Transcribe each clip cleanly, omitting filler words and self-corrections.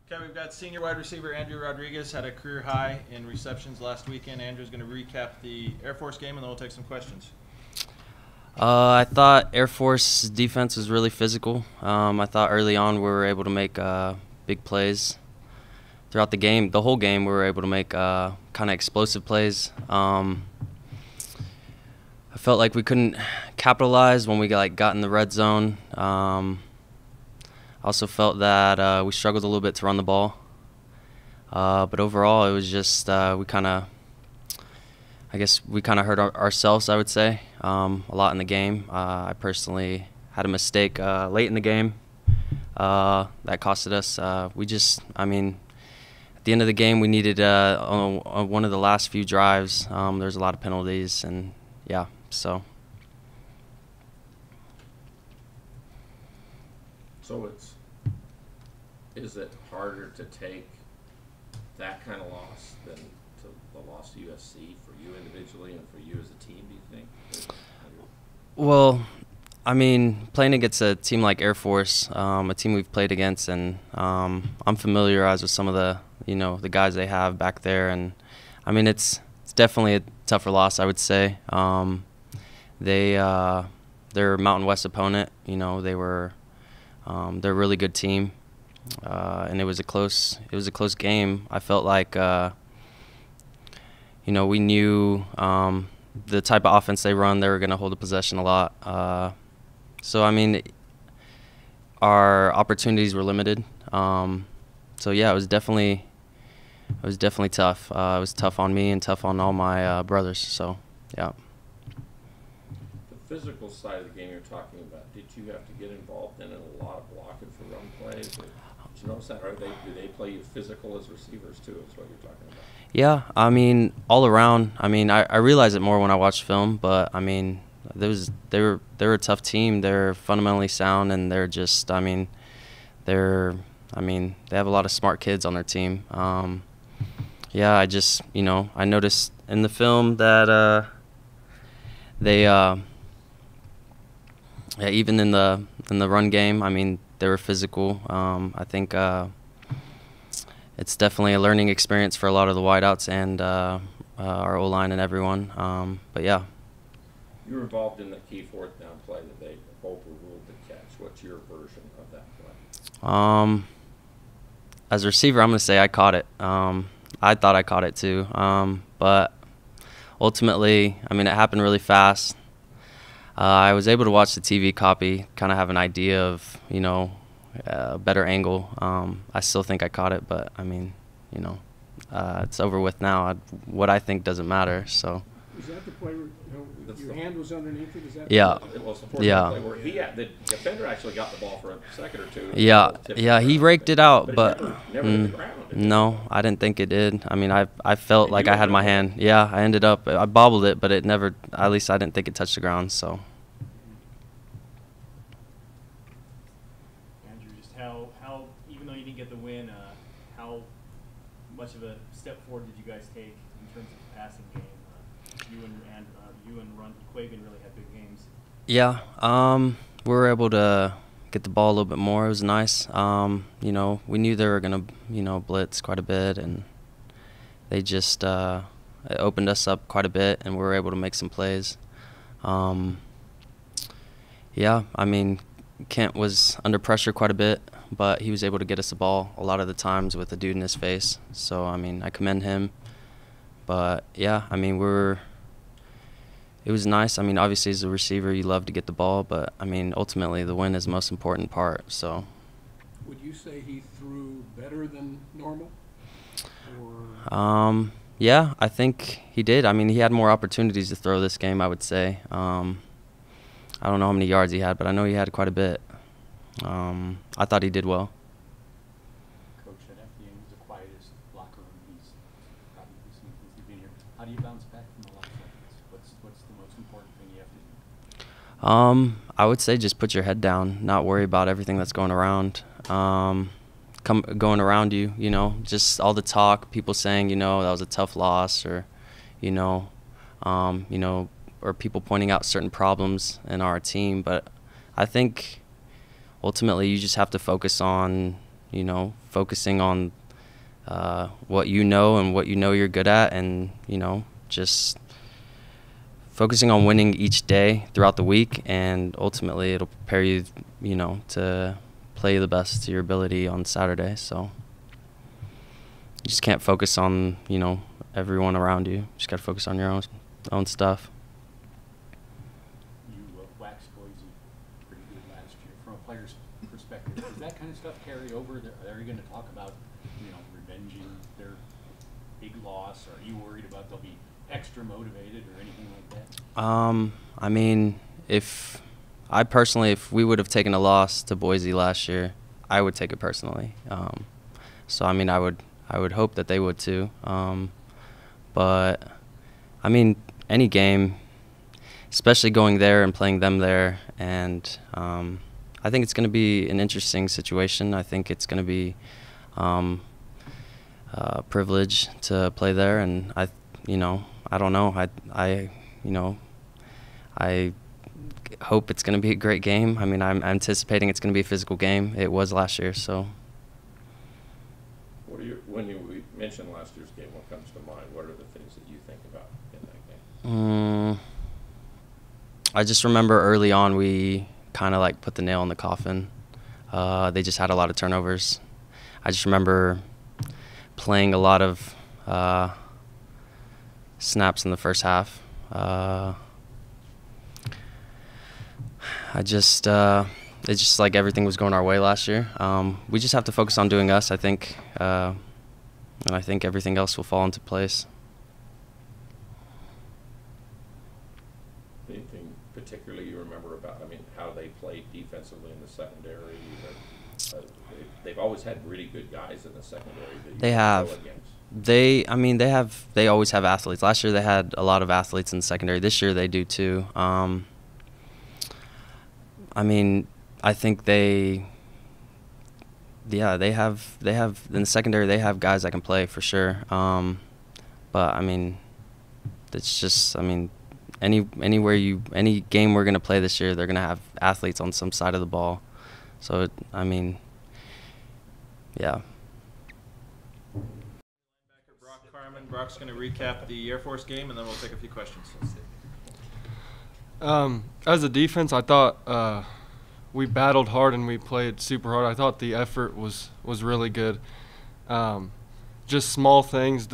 Okay, we've got senior wide receiver Andrew Rodriguez had a career high in receptions last weekend. Andrew's going to recap the Air Force game, and then we'll take some questions. I thought Air Force defense was really physical. I thought early on we were able to make big plays. Throughout the game, the whole game, we were able to make kind of explosive plays. I felt like we couldn't capitalize when we got in the red zone. I also felt that we struggled a little bit to run the ball. But overall, it was just we kind of hurt ourselves, I would say, a lot in the game. I personally had a mistake late in the game that costed us. At the end of the game, we needed on one of the last few drives. There was a lot of penalties, and yeah, so. So is it harder to take that kind of loss than the loss to USC for you individually and for you as a team, do you think? Well, I mean, playing against a team like Air Force, a team we've played against, and I'm familiarized with some of the guys they have back there, and I mean it's definitely a tougher loss, I would say. They're a Mountain West opponent. They're a really good team, and it was a close game. I felt like we knew the type of offense they run, they were going to hold the possession a lot. So I mean, our opportunities were limited. So yeah, it was definitely tough. It was tough on me and tough on all my brothers. So yeah. The physical side of the game you're talking about, did you have to get involved in a lot of blocking for run plays? Did you notice that? Or do they play you physical as receivers too, is what you're talking about? Yeah, I mean, all around. I mean, I realize it more when I watch film, but I mean, they were a tough team. They're fundamentally sound, and they're just, they have a lot of smart kids on their team. Yeah, I noticed in the film that even in the run game, I mean, they were physical. I think it's definitely a learning experience for a lot of the wideouts and our O-line and everyone. But yeah. You were involved in the key fourth down play that they overruled the catch. What's your version of that play? As a receiver, I'm going to say I caught it. I thought I caught it too. But ultimately, I mean, it happened really fast. I was able to watch the TV copy, kind of have an idea of, a better angle. I still think I caught it, but I mean, it's over with now. What I think doesn't matter. So. Is that the play where your hand was underneath it? Is that yeah. It was the yeah. Play where the defender actually got the ball for a second or two. Yeah, he raked it out, but never hit the ground. No, I didn't think it did. I mean, I felt like I had my hand. Yeah, I bobbled it, but it never. At least I didn't think it touched the ground. So. Andrew, just how even though you didn't get the win, how much of a step forward did you guys take in terms of the passing game? You and Ron Quagan really had big games. Yeah, we were able to get the ball a little bit more. It was nice. We knew they were gonna, blitz quite a bit, and they just it opened us up quite a bit, and we were able to make some plays. Yeah, I mean, Kent was under pressure quite a bit, but he was able to get us the ball a lot of the times with a dude in his face. So I mean, I commend him. But yeah, I mean, it was nice. I mean, obviously as a receiver, you love to get the ball, but I mean, ultimately the win is the most important part. So. Would you say he threw better than normal? Or? Yeah, I think he did. I mean, he had more opportunities to throw this game, I would say. I don't know how many yards he had, but I know he had quite a bit. I thought he did well. Coach, at FDN, he's the quietest locker room he's probably seen since he's been here. How do you bounce back from the loss like this? What's the most important thing you have to do? I would say just put your head down, not worry about everything that's going around. Going around you, just all the talk, people saying, that was a tough loss, or, or people pointing out certain problems in our team. But I think ultimately you just have to focus on, you know, focusing on what you know and what you know you're good at, and, you know, just focusing on winning each day throughout the week, and ultimately it'll prepare you, you know, to play the best to your ability on Saturday. So you just can't focus on, you know, everyone around you. You just got to focus on your own stuff. You waxed Boise pretty good last year. From a player's perspective, does that kind of stuff carry over? Are you going to talk about, you know, revenging their big loss? Or are you worried about they'll be extra motivated or anything like that? I mean, if we would have taken a loss to Boise last year, I would take it personally. So I mean, I would hope that they would too. But I mean, any game, especially going there and playing them there, and I think it's going to be an interesting situation. I think it's going to be a privilege to play there, and I don't know. I hope it's going to be a great game. I mean, I'm anticipating it's going to be a physical game. It was last year, so. When we mentioned last year's game, what comes to mind? What are the things that you think about in that game? I just remember early on we kind of like put the nail in the coffin. They just had a lot of turnovers. I just remember playing a lot of snaps in the first half. It's just like everything was going our way last year. We just have to focus on doing us, I think, and I think everything else will fall into place. Anything particularly you remember about, I mean, how they played defensively in the secondary? They've always had really good guys in the secondary that you They can have. go against. They always have athletes. Last year they had a lot of athletes in the secondary. This year they do too. I mean, I think they have in the secondary they have guys that can play for sure. But I mean, it's just, I mean, any game we're gonna play this year, they're gonna have athletes on some side of the ball. So I mean, yeah. Brock Carmen. Brock's going to recap the Air Force game, and then we'll take a few questions. As a defense, I thought we battled hard and we played super hard. I thought the effort was really good. Just small things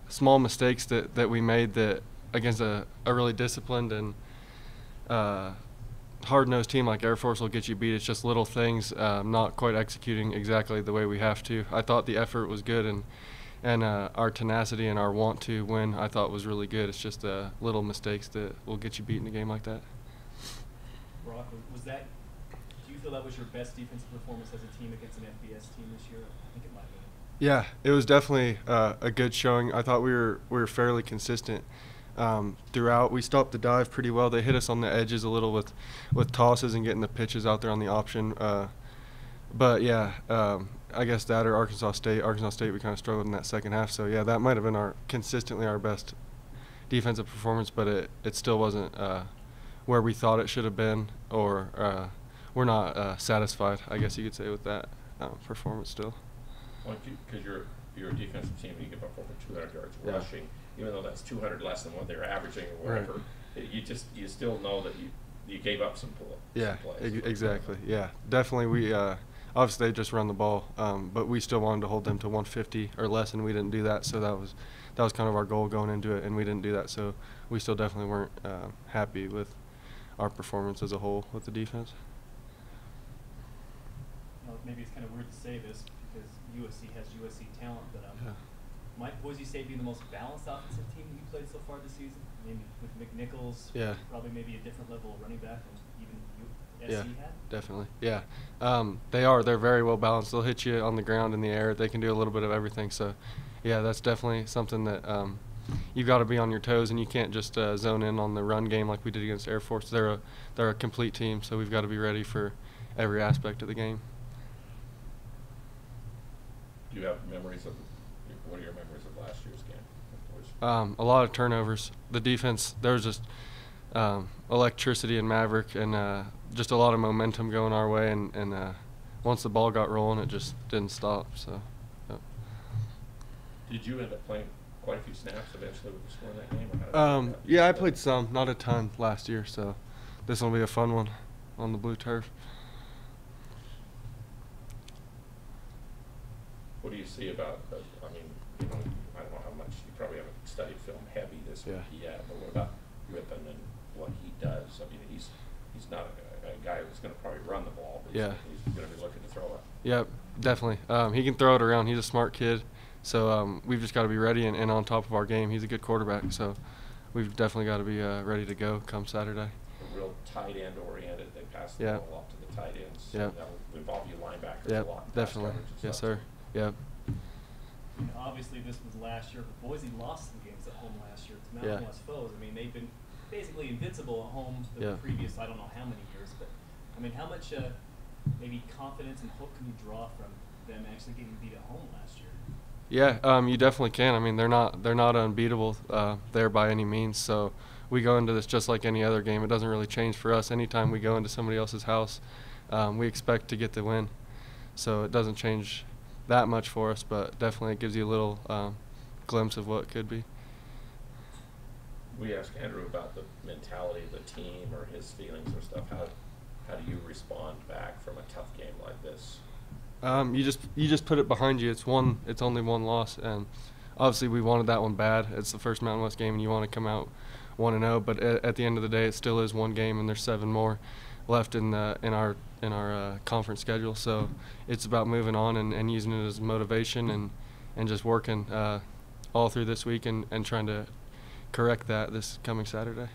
small mistakes that we made that against a really disciplined and hard-nosed team like Air Force will get you beat. It's just little things, not quite executing exactly the way we have to. I thought the effort was good, and our tenacity and our want to win, I thought, was really good. It's just little mistakes that will get you beat in a game like that. Brock, do you feel that was your best defensive performance as a team against an FBS team this year? I think it might be. Yeah, it was definitely a good showing. I thought we were fairly consistent throughout. We stopped the dive pretty well. They hit us on the edges a little with tosses and getting the pitches out there on the option. But yeah, I guess that or Arkansas State. Arkansas State, we kind of struggled in that second half. So yeah, that might have been consistently our best defensive performance, but it still wasn't where we thought it should have been, or we're not satisfied, I guess you could say, with that performance still. Well, because you're a defensive team, you give up over 200 yards Yeah. rushing, even though that's 200 less than what they're averaging or whatever. Right. You still know that you gave up some plays. Yeah, exactly. Yeah, definitely. We obviously they just run the ball, but we still wanted to hold them to 150 or less, and we didn't do that. So that was kind of our goal going into it, and we didn't do that. So we still definitely weren't happy with our performance as a whole with the defense. Well, maybe it's kind of weird to say this because USC has USC talent, but might Boise State be the most balanced offensive team you played so far this season? Maybe with McNichols, Yeah. probably maybe a different level of running back than even Yeah, SC had? definitely. Yeah, they are. They're very well balanced. They'll hit you on the ground, in the air. They can do a little bit of everything. So, yeah, that's definitely something that you've got to be on your toes, and you can't just zone in on the run game like we did against Air Force. They're a complete team, so we've got to be ready for every aspect of the game. Do you have what are your memories of last year's game? A lot of turnovers. The defense, there was just electricity in Maverick, and just a lot of momentum going our way, and once the ball got rolling, it just didn't stop. So. Yep. Did you end up playing quite a few snaps eventually with the score in that game? Or how did that Yeah, I played some, not a ton last year, so this will be a fun one on the blue turf. What do you see about, I mean, you know, I don't know how much, you probably haven't studied film heavy this week yet, but what about Rippon and what he does? I mean, he's not a guy who's going to probably run the ball, but he's going to be looking to throw it. Yeah, definitely. He can throw it around. He's a smart kid. So we've just got to be ready and on top of our game. He's a good quarterback, so we've definitely got to be ready to go come Saturday. Real tight end oriented. They pass the ball off to the tight ends. So that will involve you linebackers a lot. Definitely. Yes, sir. Yeah. You know, obviously, this was last year, but Boise lost some games at home last year to Mountain West foes. I mean, they've been basically invincible at home the previous, I don't know how many years, but I mean, how much maybe confidence and hope can you draw from them actually getting beat at home last year? Yeah, you definitely can. I mean, they're not unbeatable there by any means. So we go into this just like any other game. It doesn't really change for us. Anytime we go into somebody else's house, we expect to get the win. So it doesn't change that much for us, but definitely it gives you a little glimpse of what it could be. We asked Andrew about the mentality of the team or his feelings or stuff. How do you respond back from a tough game like this? You just put it behind you. It's only one loss, and obviously we wanted that one bad. It's the first Mountain West game, and you want to come out 1-0. But at the end of the day, it still is one game, and there's 7 more left in our conference schedule. So it's about moving on and using it as motivation and just working all through this week and trying to correct that this coming Saturday.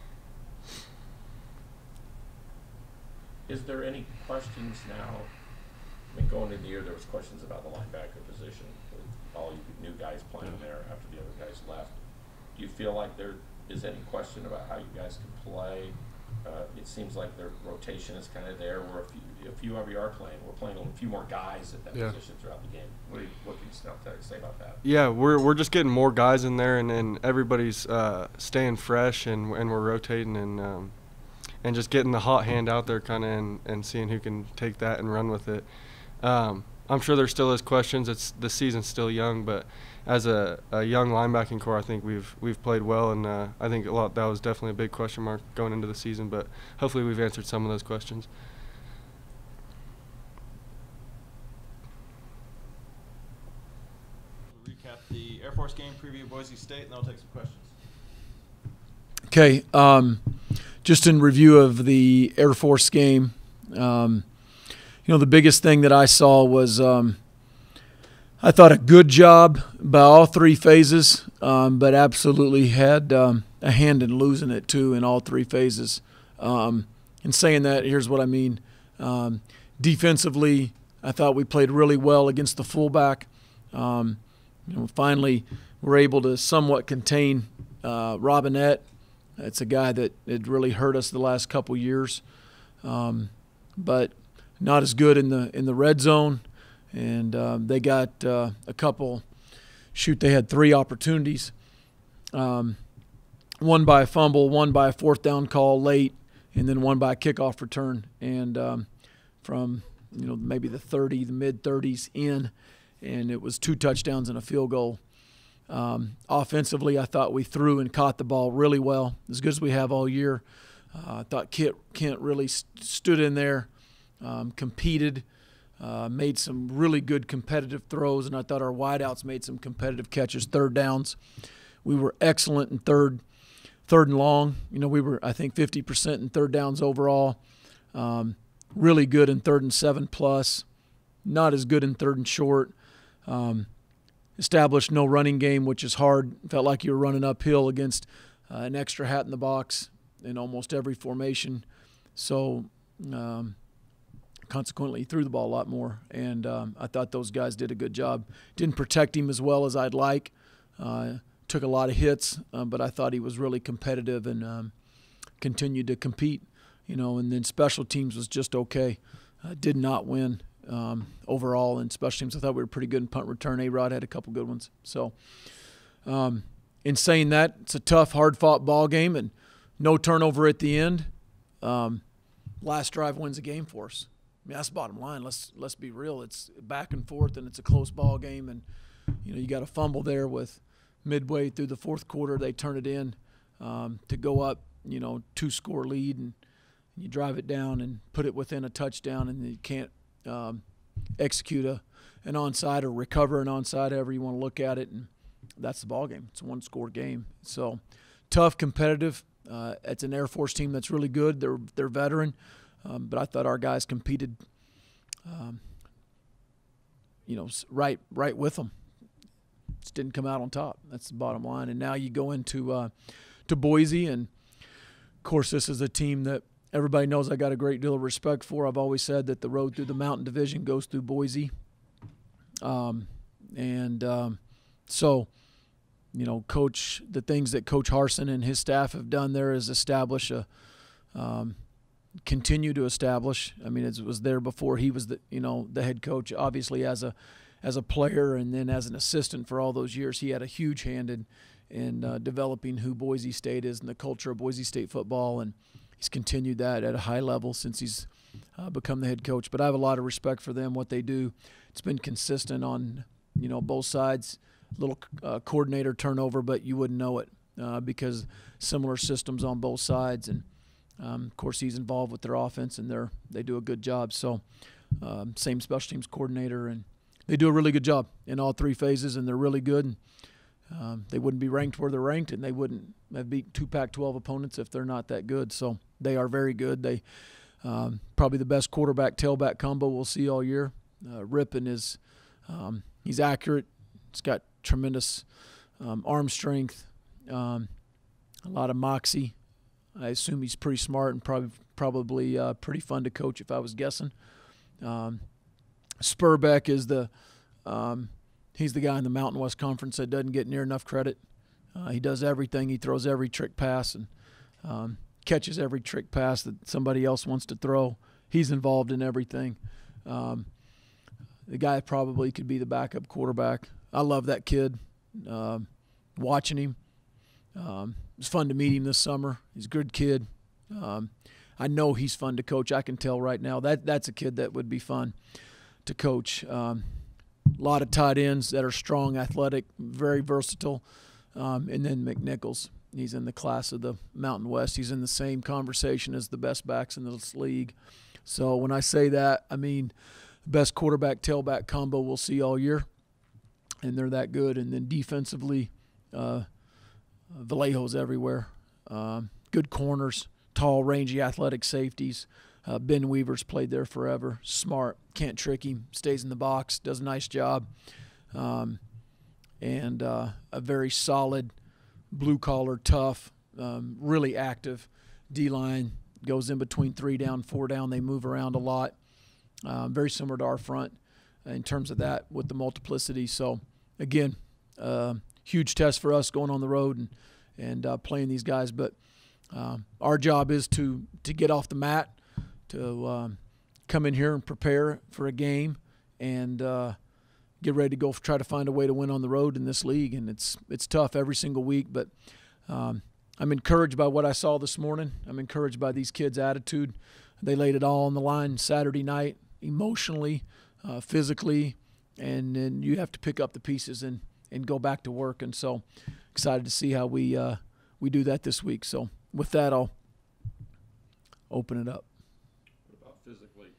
Is there any questions now? I mean, going into the year, there was questions about the linebacker position with all you new guys playing there after the other guys left. Do you feel like there is any question about how you guys can play? It seems like their rotation is kind of there. Where a few of you are playing, we're playing a few more guys at that position throughout the game. What can you say about that? Yeah, we're just getting more guys in there, and everybody's staying fresh, and we're rotating and just getting the hot hand out there kind of and seeing who can take that and run with it. I'm sure there still is questions. The season's still young, but as a young linebacking core, I think we've played well, and I think that was definitely a big question mark going into the season. But hopefully, we've answered some of those questions. We'll recap the Air Force game, preview Boise State, and then I'll take some questions. Okay, just in review of the Air Force game. You know, the biggest thing that I saw was I thought a good job by all 3 phases, but absolutely had a hand in losing it too in all 3 phases. In saying that, here's what I mean. Defensively, I thought we played really well against the fullback. You know, finally, we're able to somewhat contain Robinette. It's a guy that had really hurt us the last couple years, but not as good in the red zone, and they got a couple. They had 3 opportunities, one by a fumble, one by a 4th down call late, and then one by a kickoff return. And from maybe the mid 30s in, and it was 2 touchdowns and a field goal. Offensively, I thought we threw and caught the ball really well, as good as we have all year. I thought Kent really stood in there. Competed, made some really good competitive throws, and I thought our wideouts made some competitive catches, 3rd downs. We were excellent in third and long. You know, we were, I think, 50% in 3rd downs overall. Really good in 3rd and 7+. Not as good in 3rd and short. Established no running game, which is hard. Felt like you were running uphill against an extra hat in the box in almost every formation. So, consequently, he threw the ball a lot more, and I thought those guys did a good job. Didn't protect him as well as I'd like. Took a lot of hits, but I thought he was really competitive and continued to compete. You know, and then special teams was just okay. Did not win overall in special teams. I thought we were pretty good in punt return. A-Rod had a couple good ones. So, in saying that, it's a tough, hard-fought ball game, and no turnover at the end. Last drive wins the game for us. mean, that's the bottom line. Let's be real. It's back and forth, and it's a close ball game. And you got a fumble there with midway through the fourth quarter. They turn it in to go up, 2-score lead, and you drive it down and put it within a touchdown, and you can't execute an onside or recover an onside, however you want to look at it. And that's the ball game. It's a 1-score game. So tough, competitive. It's an Air Force team that's really good. They're veteran. But I thought our guys competed, right with them. Just didn't come out on top. That's the bottom line. And now you go into to Boise, and of course this is a team that everybody knows I got a great deal of respect for. I've always said that the road through the Mountain Division goes through Boise, so. Coach, the things that Coach Harsin and his staff have done there is continue to establish. I mean, it was there before he was the head coach. Obviously, as a player and then as an assistant for all those years, he had a huge hand in developing who Boise State is and the culture of Boise State football, and he's continued that at a high level since he's become the head coach. But I have a lot of respect for them, what they do. It's been consistent on both sides. Little coordinator turnover, but you wouldn't know it because similar systems on both sides. And, of course, he's involved with their offense, and they do a good job. So same special teams coordinator, and they do a really good job in all three phases, and they're really good. And, they wouldn't be ranked where they're ranked, and they wouldn't have beat 2 Pac-12 opponents if they're not that good. So they are very good. They probably the best quarterback-tailback combo we'll see all year. Rippon is he's accurate. He's got tremendous arm strength, a lot of moxie. I assume he's pretty smart and probably pretty fun to coach if I was guessing. Spurbeck is he's the guy in the Mountain West Conference that doesn't get near enough credit. He does everything. He throws every trick pass and catches every trick pass that somebody else wants to throw. He's involved in everything. The guy probably could be the backup quarterback. I love that kid. Watching him. It was fun to meet him this summer. He's a good kid. I know he's fun to coach. I can tell right now. That's a kid that would be fun to coach. A lot of tight ends that are strong, athletic, very versatile. And then McNichols. He's in the class of the Mountain West. He's in the same conversation as the best backs in this league. So when I say that, I mean best quarterback-tailback combo we'll see all year. And they're that good. And then defensively, Vallejo's everywhere. Good corners, tall, rangy, athletic safeties. Ben Weaver's played there forever. Smart, can't trick him, stays in the box, does a nice job. And a very solid, blue-collar, tough, really active D-line. Goes in between 3 down, 4 down. They move around a lot. Very similar to our front in terms of that with the multiplicity. So, again, huge test for us going on the road and playing these guys. But our job is to get off the mat, to come in here and prepare for a game and get ready to go try to find a way to win on the road in this league. And it's tough every single week. But I'm encouraged by what I saw this morning. I'm encouraged by these kids' attitude. They laid it all on the line Saturday night, emotionally, physically, and then you have to pick up the pieces and go back to work. And so excited to see how we do that this week. So with that, I'll open it up. What about physically,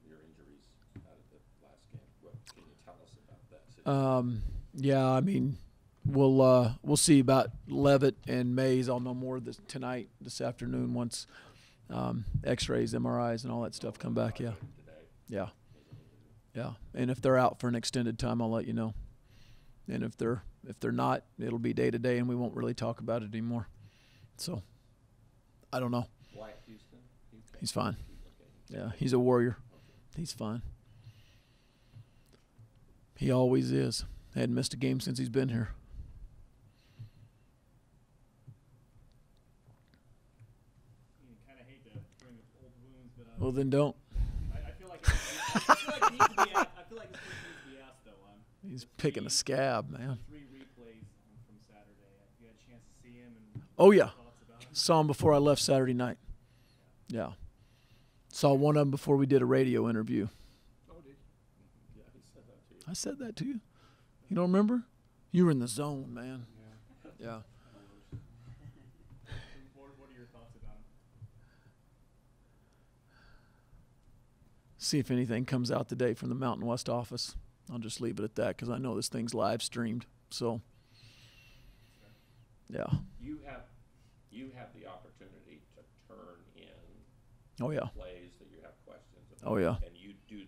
your injuries out of the last game? What can you tell us about that situation? Yeah, I mean, we'll see about Levitt and Mays. I'll know more tonight, this afternoon, once X-rays, MRIs, and all that stuff come back. Yeah, yeah, yeah. And if they're out for an extended time, I'll let you know. And if they're not, it'll be day to day, and we won't really talk about it anymore. So, I don't know. Wyatt Houston? He's fine. Okay. Yeah, he's a warrior. He's fine. He always is. Hadn't missed a game since he's been here. You kind of hate to bring up old wounds, but Well, then don't. I feel like it needs to be asked. I feel like this question needs to be asked, though. He's picking a scab, man. 3 replays from Saturday. You had a chance to see him and Oh, yeah. thoughts about him? Saw him before I left Saturday night. Yeah. Saw one of them before we did a radio interview. Oh, did you? Yeah, he said that to you. I said that to you. You don't remember? You were in the zone, man. Yeah. What are your thoughts about him? See if anything comes out today from the Mountain West office. I'll just leave it at that because I know this thing's live streamed. So, yeah. You have the opportunity to turn in Oh, yeah. plays that you have questions about. Oh, yeah. And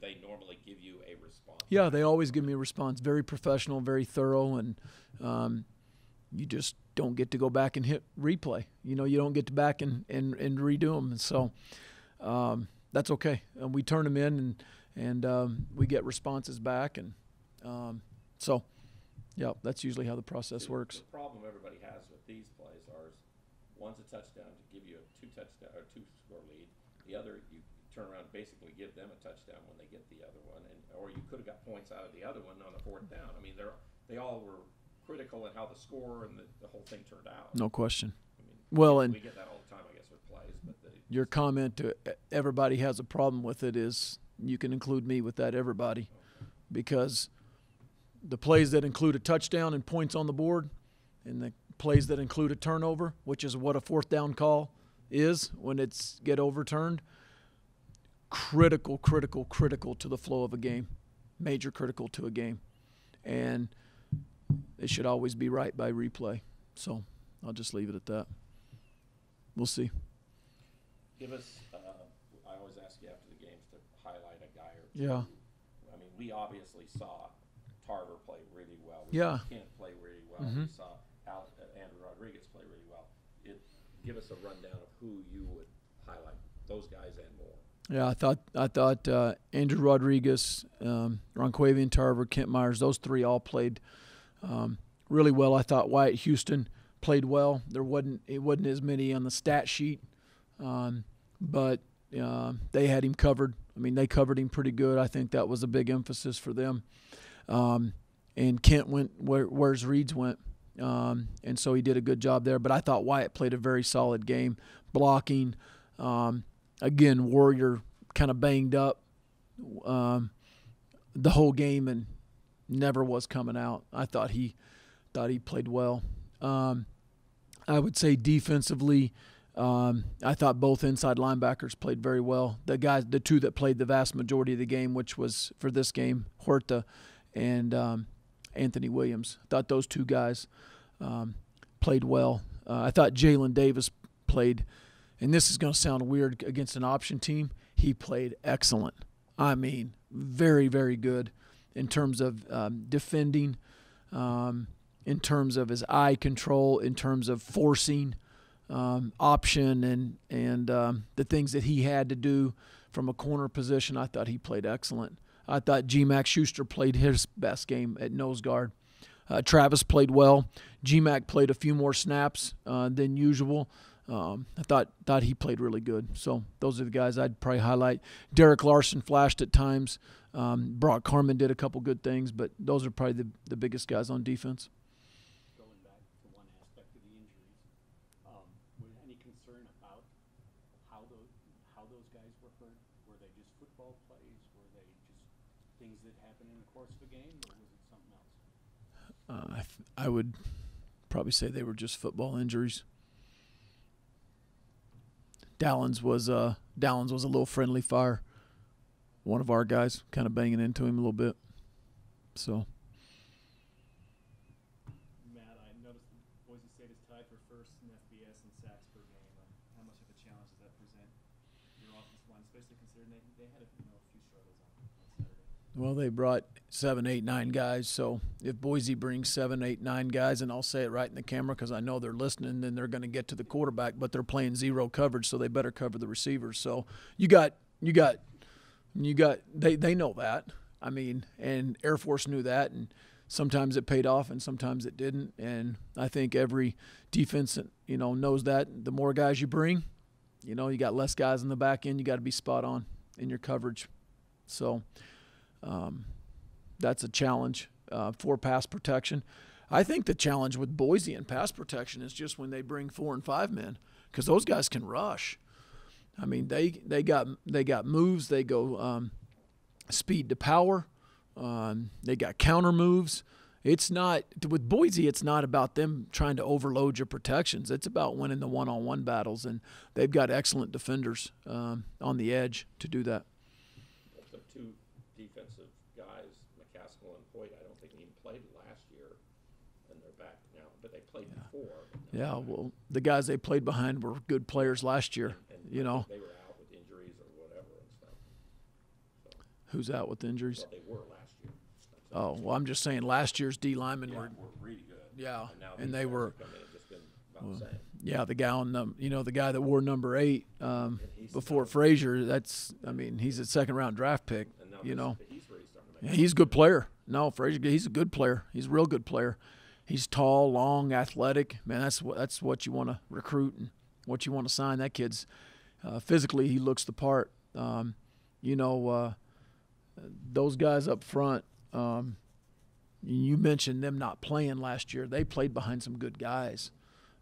they normally give you a response? Yeah, they always give me a response. Very professional, very thorough, and you just don't get to go back and hit replay. You know, you don't get to back and redo them. And so that's okay. And we turn them in, and we get responses back. And so, yeah, that's usually how the process works. The problem everybody has with these plays are one's a touchdown to give you a two-score lead. The other, you turn around and basically give them a touchdown when they get the other one, or you could have got points out of the other one on a fourth down. I mean, they all were critical in how the score and the whole thing turned out. No question. I mean, Well, and we get that all the time, I guess, with plays. But your comment to everybody has a problem with it is you can include me with that, everybody, because the plays that include a touchdown and points on the board and the plays that include a turnover, which is what a fourth down call is when it's get overturned, critical to the flow of a game, major critical to a game. And it should always be right by replay. So I'll just leave it at that. We'll see. give us, I always ask you after the games to highlight a guy or two. Yeah. I mean, we obviously saw Tarver play really well. Yeah. Saw Kent play really well. We saw Andrew Rodriguez play really well. Give us a rundown of who you would highlight, those guys and more. Yeah, I thought Andrew Rodriguez, Ronquavian Tarver, Kent Myers, those three all played really well. I thought Wyatt Houston played well. It wasn't as many on the stat sheet, but they had him covered. I mean, they covered him pretty good. I think that was a big emphasis for them. And Kent went where's Reeds went, and so he did a good job there. But I thought Wyatt played a very solid game, blocking. Again, Warrior kind of banged up the whole game and never was coming out. I thought he played well. I would say defensively, I thought both inside linebackers played very well. The two that played the vast majority of the game, which was for this game, Huerta and Anthony Williams. I thought those two guys played well. I thought Jalen Davis played, and this is going to sound weird against an option team, he played excellent. I mean, very, very good in terms of defending, in terms of his eye control, in terms of forcing option and the things that he had to do from a corner position. I thought he played excellent. I thought G-Mac Schuster played his best game at nose guard. Travis played well. G-Mac played a few more snaps than usual. I thought he played really good. So those are the guys I'd probably highlight. Derek Larson flashed at times. Brock Carmen did a couple good things, but those are probably the biggest guys on defense. Going back to one aspect of the injuries, was any concern about how those guys were hurt? Were they just football plays? Were they just things that happened in the course of a game, or was it something else? I would probably say they were just football injuries. Dallins was a little friendly fire. One of our guys kind of banging into him a little bit. So. Matt, I noticed that Boise State is tied for first in FBS in sacks per game. How much of a challenge does that present your offensive line, especially considering they had a few struggles on Saturday? Well, they brought 7, 8, 9 guys. So if Boise brings 7, 8, 9 guys, and I'll say it right in the camera because I know they're listening, then they're going to get to the quarterback, but they're playing zero coverage, so they better cover the receivers. So they know that. I mean, and Air Force knew that, and sometimes it paid off and sometimes it didn't. And I think every defense, knows that. The more guys you bring, you got less guys in the back end. You got to be spot on in your coverage. So that's a challenge for pass protection. I think the challenge with Boise in pass protection is just when they bring 4 and 5 men, because those guys can rush. I mean, they got moves. They go speed to power. They got counter moves. It's not with Boise. It's not about them trying to overload your protections. It's about winning the one-on-one battles, and they've got excellent defenders on the edge to do that. The two defensive guys, McCaskill and Hoyt, I don't think even played last year, and they're back now. But they played before. Yeah, well, the guys they played behind were good players last year. And you know, they were out with injuries or whatever and stuff. So, who's out with injuries? well, they were last year. Oh, well, I'm just saying last year's D linemen were. We're really good. Yeah, And, now and these they guys were. have come in and just been about the same. Yeah, the guy on the guy that wore number 8 he's before not- Frazier. He's a second-round draft pick. And now You know, he's really starting to yeah, make he's a good player. No, Frazier, he's a good player. He's a real good player. He's tall, long, athletic. Man, that's what you want to recruit and what you want to sign. That kid's physically, he looks the part. Those guys up front. You mentioned them not playing last year. They played behind some good guys.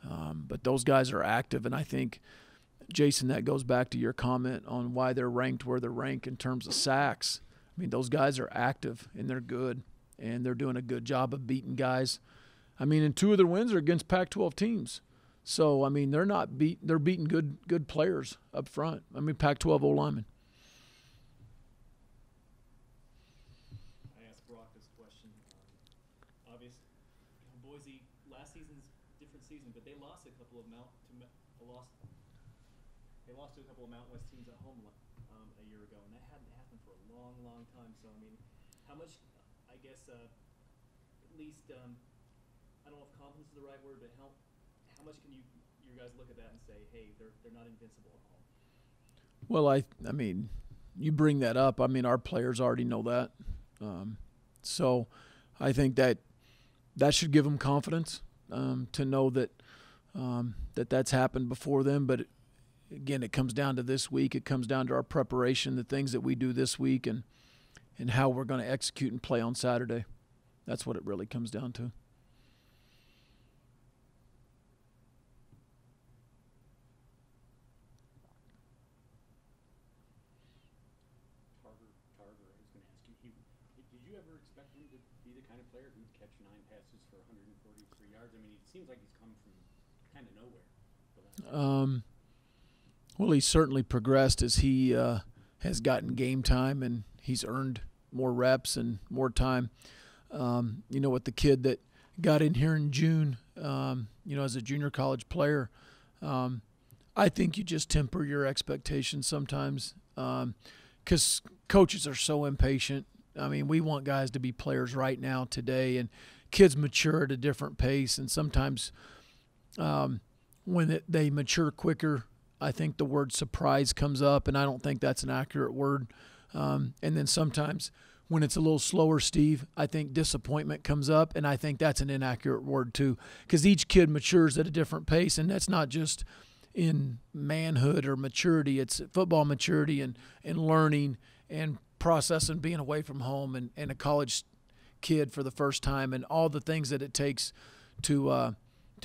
But those guys are active, and I think, Jason, that goes back to your comment on why they're ranked where they're ranked in terms of sacks. I mean, those guys are active, and they're good, and they're doing a good job of beating guys. I mean, and 2 of their wins are against Pac-12 teams. So, I mean, they're beating good players up front. I mean, Pac-12 O-linemen. I asked Brock this question. Obviously, Boise last season's different season, but they lost a couple of They lost to a couple of Mountain West teams at home a year ago, and that hadn't happened for a long, long time. So, I mean, how much? I guess at least I don't know if confidence is the right word, but how much can you guys look at that and say, hey, they're not invincible at home? Well, I mean, you bring that up. I mean, our players already know that. So I think that should give them confidence to know that that's happened before them. But again, it comes down to this week. It comes down to our preparation, the things that we do this week, and how we're going to execute and play on Saturday. That's what it really comes down to. Tarver, I was going to ask you, did you ever expect him to be the kind of player who'd catch 9 passes for 143 yards? I mean, it seems like he's come from kind of nowhere. Well, he's certainly progressed as he has gotten game time, and he's earned more reps and more time. With the kid that got in here in June, as a junior college player, I think you just temper your expectations sometimes because coaches are so impatient. I mean, we want guys to be players right now, today, and kids mature at a different pace, and sometimes when they mature quicker, I think the word surprise comes up, and I don't think that's an accurate word. And then sometimes when it's a little slower, Steve, I think disappointment comes up, and I think that's an inaccurate word too, because each kid matures at a different pace, and that's not just in manhood or maturity. It's football maturity and learning and processing being away from home and a college kid for the first time and all the things that it takes to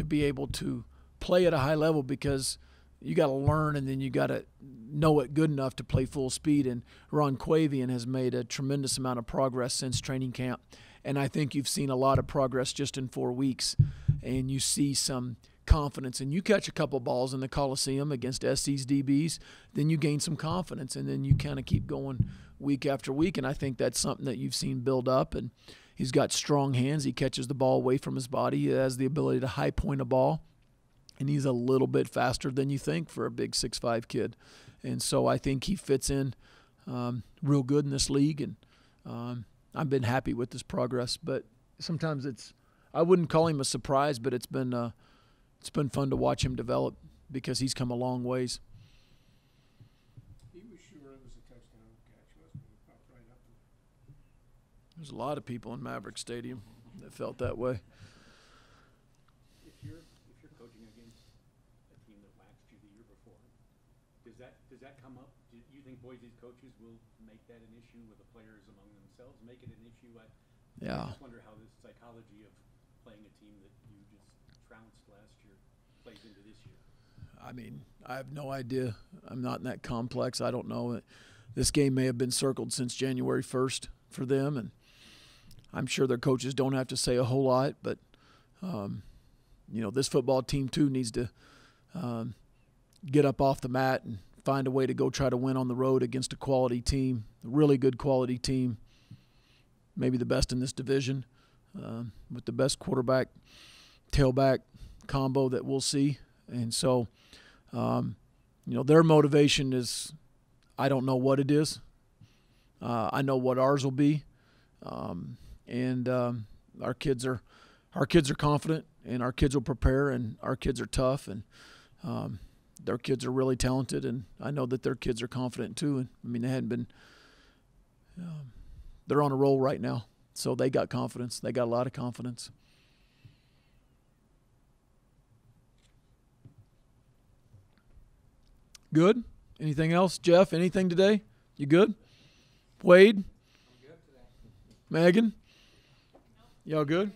be able to play at a high level, because you got to learn and then you got to know it good enough to play full speed. And Ron Quavian has made a tremendous amount of progress since training camp. And I think you've seen a lot of progress just in 4 weeks. And you see some confidence. And you catch a couple balls in the Coliseum against SC's DBs, then you gain some confidence. And then you kind of keep going week after week. And I think that's something that you've seen build up. And he's got strong hands. He catches the ball away from his body. He has the ability to high point a ball. And he's a little bit faster than you think for a big 6'5" kid. And so I think he fits in real good in this league. And I've been happy with his progress. But sometimes I wouldn't call him a surprise, but it's been fun to watch him develop because he's come a long ways. He was sure it was a touchdown catch, wasn't he? He popped right up. There's a lot of people in Maverick Stadium that felt that way. If you're coaching against a team that waxed you the year before, does that come up? Do you think Boise's coaches will make that an issue with the players among themselves? Make it an issue? I just wonder how the psychology of playing a team that you just trounced last year plays into this year. I mean, I have no idea. I'm not in that complex. I don't know. This game may have been circled since January 1st for them, and I'm sure their coaches don't have to say a whole lot, but this football team too needs to get up off the mat and find a way to go try to win on the road against a quality team, a really good quality team, maybe the best in this division, with the best quarterback, tailback combo that we'll see. And so, their motivation is, I don't know what it is. I know what ours will be. And our kids are confident, and our kids will prepare, and our kids are tough, and their kids are really talented, and I know that their kids are confident too. And I mean, they hadn't been. They're on a roll right now, so they got confidence. They got a lot of confidence. Good. Anything else, Jeff? Anything today? You good? Wade? I'm good today. Megan? Y'all good?